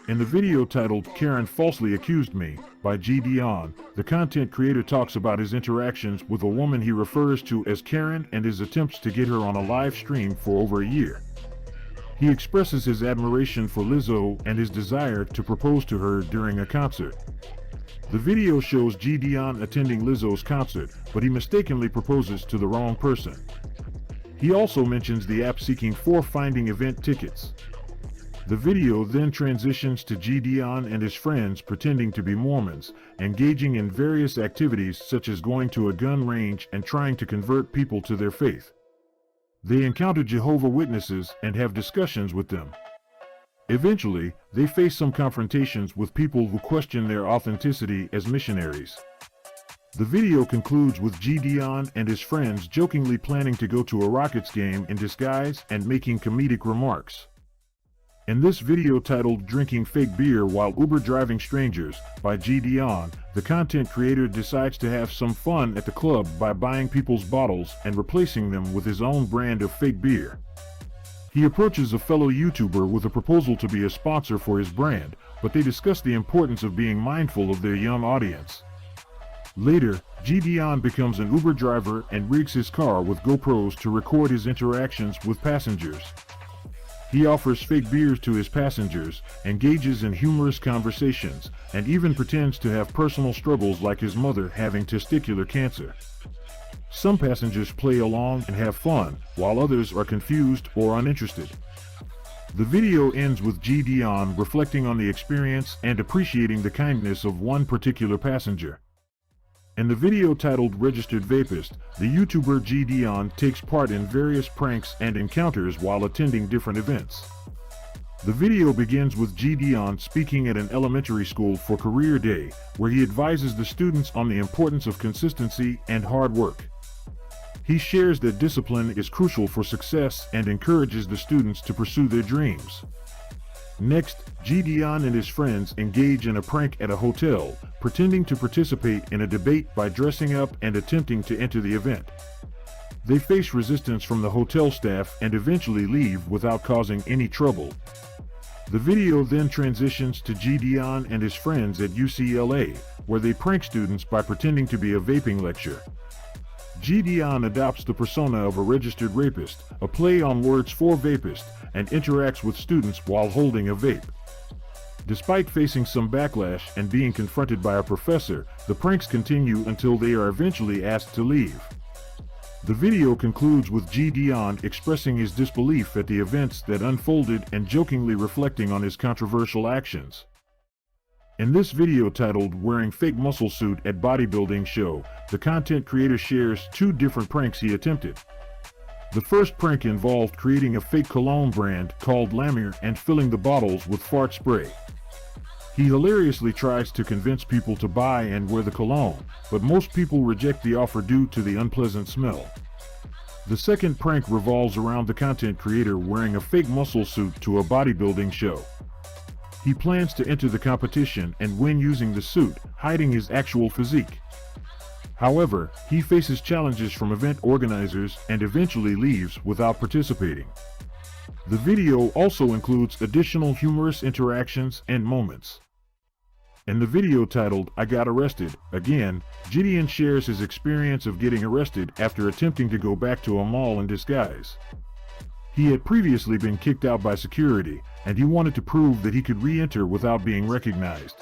In the video titled "Karen Falsely Accused Me" by JiDion, the content creator talks about his interactions with a woman he refers to as Karen and his attempts to get her on a live stream for over a year. He expresses his admiration for Lizzo and his desire to propose to her during a concert. The video shows JiDion attending Lizzo's concert, but he mistakenly proposes to the wrong person. He also mentions the app seeking for finding event tickets. The video then transitions to JiDion and his friends pretending to be Mormons, engaging in various activities such as going to a gun range and trying to convert people to their faith. They encounter Jehovah's Witnesses and have discussions with them. Eventually, they face some confrontations with people who question their authenticity as missionaries. The video concludes with JiDion and his friends jokingly planning to go to a Rockets game in disguise and making comedic remarks. In this video titled "Drinking Fake Beer While Uber Driving Strangers" by JiDion, the content creator decides to have some fun at the club by buying people's bottles and replacing them with his own brand of fake beer. He approaches a fellow YouTuber with a proposal to be a sponsor for his brand, but they discuss the importance of being mindful of their young audience. Later, JiDion becomes an Uber driver and rigs his car with GoPros to record his interactions with passengers. He offers fake beers to his passengers, engages in humorous conversations, and even pretends to have personal struggles like his mother having testicular cancer. Some passengers play along and have fun, while others are confused or uninterested. The video ends with JiDion reflecting on the experience and appreciating the kindness of one particular passenger. In the video titled "Registered Vapist," the YouTuber JiDion takes part in various pranks and encounters while attending different events. The video begins with JiDion speaking at an elementary school for Career Day, where he advises the students on the importance of consistency and hard work. He shares that discipline is crucial for success and encourages the students to pursue their dreams. Next, JiDion and his friends engage in a prank at a hotel, pretending to participate in a debate by dressing up and attempting to enter the event. They face resistance from the hotel staff and eventually leave without causing any trouble. The video then transitions to JiDion and his friends at UCLA, where they prank students by pretending to be a vaping lecture. JiDion adopts the persona of a registered rapist, a play on words for vapist, and interacts with students while holding a vape. Despite facing some backlash and being confronted by a professor, the pranks continue until they are eventually asked to leave. The video concludes with JiDion expressing his disbelief at the events that unfolded and jokingly reflecting on his controversial actions. In this video titled "Wearing Fake Muscle Suit at Bodybuilding Show," the content creator shares two different pranks he attempted. The first prank involved creating a fake cologne brand called Lamir and filling the bottles with fart spray. He hilariously tries to convince people to buy and wear the cologne, but most people reject the offer due to the unpleasant smell. The second prank revolves around the content creator wearing a fake muscle suit to a bodybuilding show. He plans to enter the competition and win using the suit, hiding his actual physique. However, he faces challenges from event organizers and eventually leaves without participating. The video also includes additional humorous interactions and moments. In the video titled "I Got Arrested," again, Jideon shares his experience of getting arrested after attempting to go back to a mall in disguise. He had previously been kicked out by security, and he wanted to prove that he could re-enter without being recognized.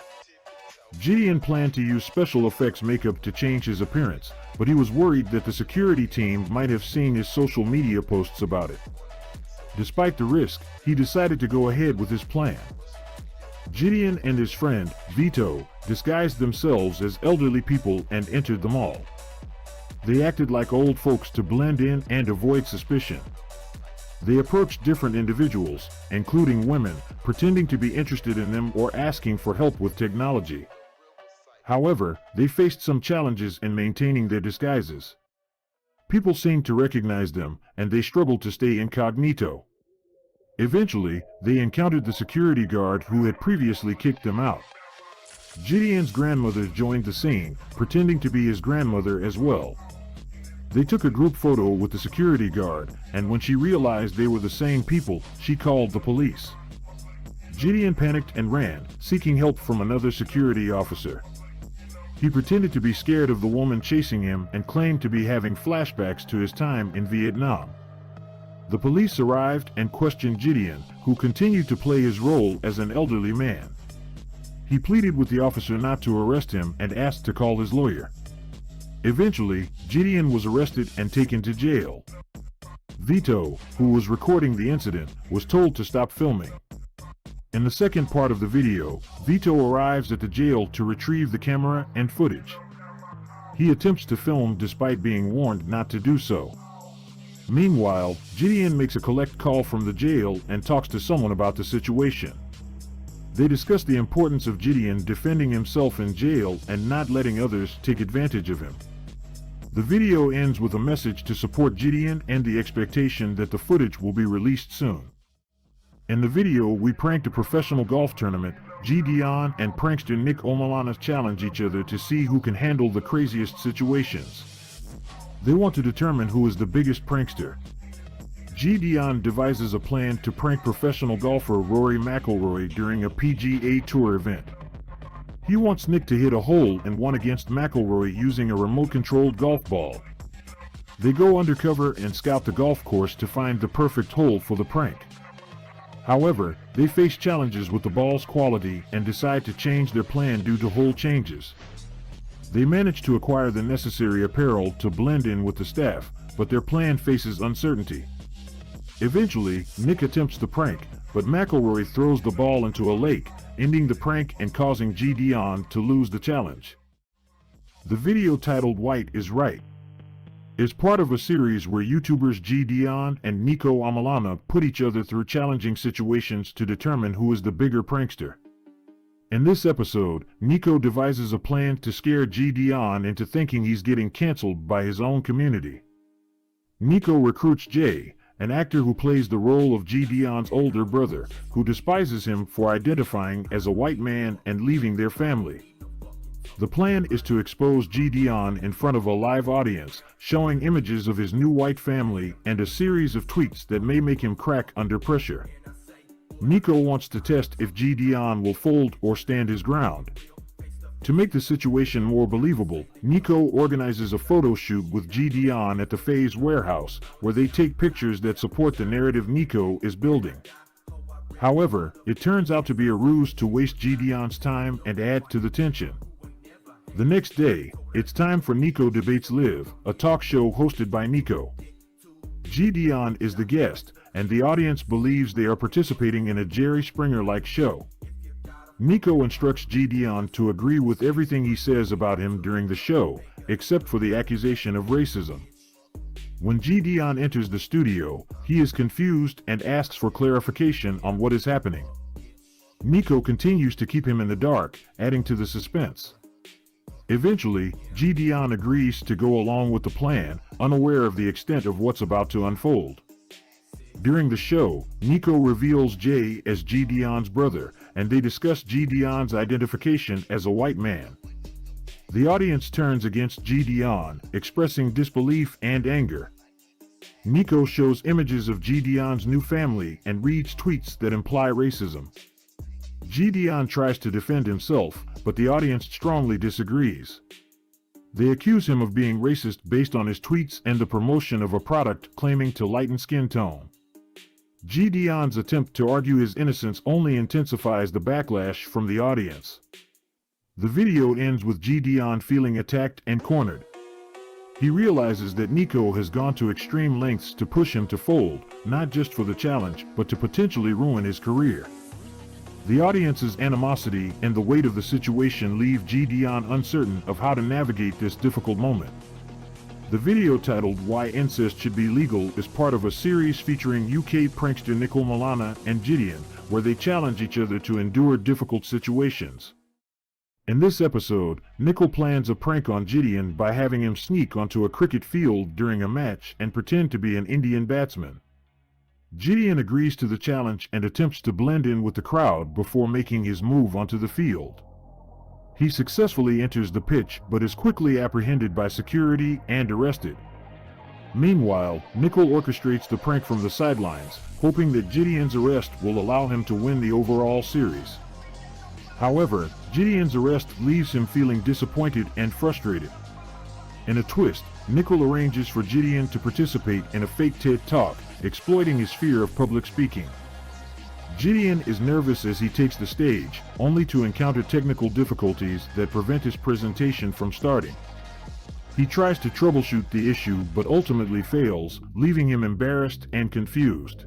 Jideon planned to use special effects makeup to change his appearance, but he was worried that the security team might have seen his social media posts about it. Despite the risk, he decided to go ahead with his plan. Jideon and his friend, Vito, disguised themselves as elderly people and entered the mall. They acted like old folks to blend in and avoid suspicion. They approached different individuals, including women, pretending to be interested in them or asking for help with technology. However, they faced some challenges in maintaining their disguises. People seemed to recognize them, and they struggled to stay incognito. Eventually, they encountered the security guard who had previously kicked them out. Jideon's grandmother joined the scene, pretending to be his grandmother as well. They took a group photo with the security guard, and when she realized they were the same people, she called the police. Jideon panicked and ran, seeking help from another security officer. He pretended to be scared of the woman chasing him and claimed to be having flashbacks to his time in Vietnam. The police arrived and questioned Jideon, who continued to play his role as an elderly man. He pleaded with the officer not to arrest him and asked to call his lawyer. Eventually, Jideon was arrested and taken to jail. Vito, who was recording the incident, was told to stop filming. In the second part of the video, Vito arrives at the jail to retrieve the camera and footage. He attempts to film despite being warned not to do so. Meanwhile, Jideon makes a collect call from the jail and talks to someone about the situation. They discuss the importance of Jideon defending himself in jail and not letting others take advantage of him. The video ends with a message to support Jideon and the expectation that the footage will be released soon. In the video, we pranked a professional golf tournament. JiDion and prankster Nick Omalana challenge each other to see who can handle the craziest situations. They want to determine who is the biggest prankster. JiDion devises a plan to prank professional golfer Rory McIlroy during a PGA Tour event. He wants Nick to hit a hole-in-one against McIlroy using a remote-controlled golf ball. They go undercover and scout the golf course to find the perfect hole for the prank. However, they face challenges with the ball's quality and decide to change their plan due to hole changes. They manage to acquire the necessary apparel to blend in with the staff, but their plan faces uncertainty. Eventually, Nick attempts the prank, but McIlroy throws the ball into a lake, ending the prank and causing JiDion to lose the challenge. The video titled "White is Right" is part of a series where YouTubers JiDion and Nico Amalana put each other through challenging situations to determine who is the bigger prankster. In this episode, Nico devises a plan to scare JiDion into thinking he's getting cancelled by his own community. Nico recruits Jay, an actor who plays the role of JiDion's older brother, who despises him for identifying as a white man and leaving their family. The plan is to expose JiDion in front of a live audience, showing images of his new white family and a series of tweets that may make him crack under pressure. Nico wants to test if JiDion will fold or stand his ground. To make the situation more believable, Nico organizes a photo shoot with JiDion at the Phase warehouse, where they take pictures that support the narrative Nico is building. However, it turns out to be a ruse to waste JiDion's time and add to the tension. The next day, it's time for Nico Debates Live, a talk show hosted by Nico. JiDion is the guest, and the audience believes they are participating in a Jerry Springer-like show. Nico instructs JiDion to agree with everything he says about him during the show, except for the accusation of racism. When JiDion enters the studio, he is confused and asks for clarification on what is happening. Nico continues to keep him in the dark, adding to the suspense. Eventually, JiDion agrees to go along with the plan, unaware of the extent of what's about to unfold. During the show, Nico reveals Jay as JiDion's brother, and they discuss JiDion's identification as a white man. The audience turns against JiDion, expressing disbelief and anger. Nico shows images of JiDion's new family and reads tweets that imply racism. JiDion tries to defend himself, but the audience strongly disagrees. They accuse him of being racist based on his tweets and the promotion of a product claiming to lighten skin tone. JiDion's attempt to argue his innocence only intensifies the backlash from the audience. The video ends with JiDion feeling attacked and cornered. He realizes that Nico has gone to extreme lengths to push him to fold, not just for the challenge, but to potentially ruin his career. The audience's animosity and the weight of the situation leave JiDion uncertain of how to navigate this difficult moment. The video titled "Why Incest Should Be Legal" is part of a series featuring UK prankster Nico Amalana and Jideon, where they challenge each other to endure difficult situations. In this episode, Nico plans a prank on Jideon by having him sneak onto a cricket field during a match and pretend to be an Indian batsman. Jideon agrees to the challenge and attempts to blend in with the crowd before making his move onto the field. He successfully enters the pitch but is quickly apprehended by security and arrested. Meanwhile, Nickel orchestrates the prank from the sidelines, hoping that Jidion's arrest will allow him to win the overall series. However, Jidion's arrest leaves him feeling disappointed and frustrated. In a twist, Nickel arranges for Jideon to participate in a fake TED Talk, exploiting his fear of public speaking. Jideon is nervous as he takes the stage, only to encounter technical difficulties that prevent his presentation from starting. He tries to troubleshoot the issue but ultimately fails, leaving him embarrassed and confused.